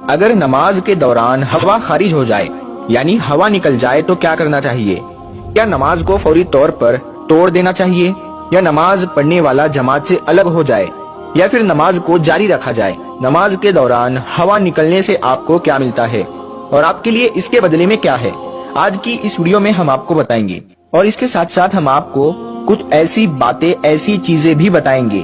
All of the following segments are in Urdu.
اگر نماز کے دوران ہوا خارج ہو جائے یعنی ہوا نکل جائے تو کیا کرنا چاہیے؟ کیا نماز کو فوری طور پر توڑ دینا چاہیے، یا نماز پڑھنے والا جماعت سے الگ ہو جائے، یا پھر نماز کو جاری رکھا جائے؟ نماز کے دوران ہوا نکلنے سے آپ کو کیا ملتا ہے اور آپ کے لیے اس کے بدلے میں کیا ہے، آج کی اس ویڈیو میں ہم آپ کو بتائیں گے۔ اور اس کے ساتھ ساتھ ہم آپ کو کچھ ایسی باتیں، ایسی چیزیں بھی بتائیں گے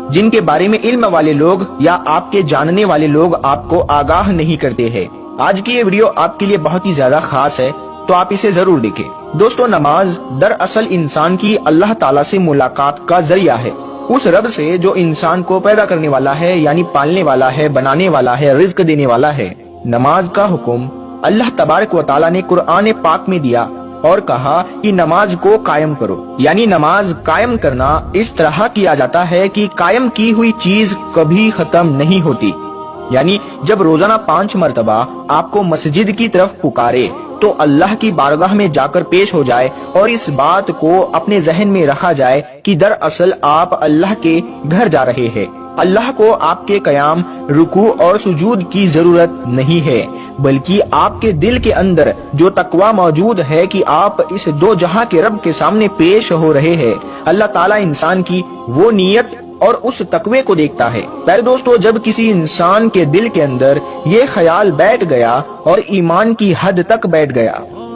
جن کے بارے میں علم والے لوگ یا آپ کے جاننے والے لوگ آپ کو آگاہ نہیں کرتے ہیں۔ آج کی یہ ویڈیو آپ کے لیے بہت ہی زیادہ خاص ہے، تو آپ اسے ضرور دیکھیں۔ دوستو، نماز دراصل انسان کی اللہ تعالیٰ سے ملاقات کا ذریعہ ہے، اس رب سے جو انسان کو پیدا کرنے والا ہے، یعنی پالنے والا ہے، بنانے والا ہے، رزق دینے والا ہے۔ نماز کا حکم اللہ تبارک و تعالیٰ نے قرآن پاک میں دیا اور کہا کہ نماز کو قائم کرو، یعنی نماز قائم کرنا اس طرح کیا جاتا ہے کہ قائم کی ہوئی چیز کبھی ختم نہیں ہوتی، یعنی جب روزانہ 5 مرتبہ آپ کو مسجد کی طرف پکارے تو اللہ کی بارگاہ میں جا کر پیش ہو جائے اور اس بات کو اپنے ذہن میں رکھا جائے کہ دراصل آپ اللہ کے گھر جا رہے ہیں۔ اللہ کو آپ کے قیام، رکوع اور سجود کی ضرورت نہیں ہے، بلکہ آپ کے دل کے اندر جو تقوی موجود ہے کہ آپ اس دو جہاں کے رب کے سامنے پیش ہو رہے ہیں۔ اللہ تعالیٰ انسان کی وہ نیت اور اس تقوی کو دیکھتا ہے۔ پہلے دوستو، جب کسی انسان کے دل کے اندر یہ خیال بیٹھ گیا اور ایمان کی حد تک بیٹھ گیا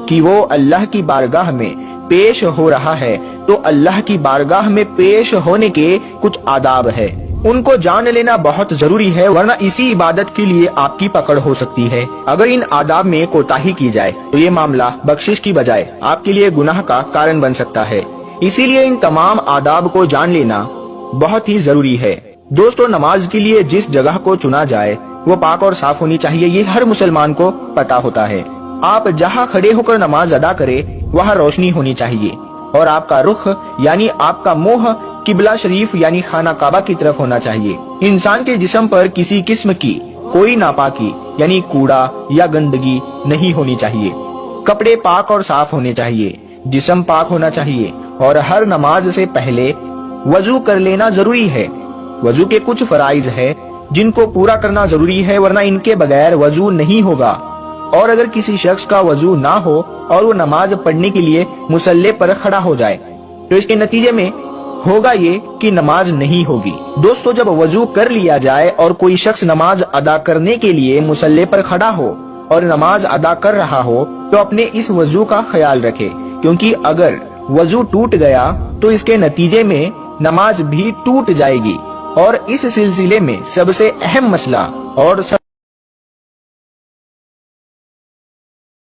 کہ وہ اللہ کی بارگاہ میں پیش ہو رہا ہے، تو اللہ کی بارگاہ میں پیش ہونے کے کچھ آداب ہے، ان کو جان لینا بہت ضروری ہے، ورنہ اسی عبادت کے لیے آپ کی پکڑ ہو سکتی ہے۔ اگر ان آداب میں کوتاہی کی جائے تو یہ معاملہ بخشش کی بجائے آپ کے لیے گناہ کا کارن بن سکتا ہے، اسی لیے ان تمام آداب کو جان لینا بہت ہی ضروری ہے۔ دوستو، نماز کے لیے جس جگہ کو چنا جائے وہ پاک اور صاف ہونی چاہیے، یہ ہر مسلمان کو پتا ہوتا ہے۔ آپ جہاں کھڑے ہو کر نماز ادا کرے وہاں روشنی ہونی چاہیے اور آپ کا رخ یعنی آپ کا منہ قبلہ شریف یعنی خانہ کعبہ کی طرف ہونا چاہیے۔ انسان کے جسم پر کسی قسم کی کوئی ناپاکی یعنی کوڑا یا گندگی نہیں ہونی چاہیے، کپڑے پاک اور صاف ہونے چاہیے، جسم پاک ہونا چاہیے، اور ہر نماز سے پہلے وضو کر لینا ضروری ہے۔ وضو کے کچھ فرائض ہے جن کو پورا کرنا ضروری ہے، ورنہ ان کے بغیر وضو نہیں ہوگا، اور اگر کسی شخص کا وضو نہ ہو اور وہ نماز پڑھنے کے لیے مصلی پر کھڑا ہو جائے تو اس کے نتیجے میں ہوگا یہ کہ نماز نہیں ہوگی۔ دوستو، جب وضو کر لیا جائے اور کوئی شخص نماز ادا کرنے کے لیے مصلی پر کھڑا ہو اور نماز ادا کر رہا ہو تو اپنے اس وضو کا خیال رکھے، کیونکہ اگر وضو ٹوٹ گیا تو اس کے نتیجے میں نماز بھی ٹوٹ جائے گی۔ اور اس سلسلے میں سب سے اہم مسئلہ اور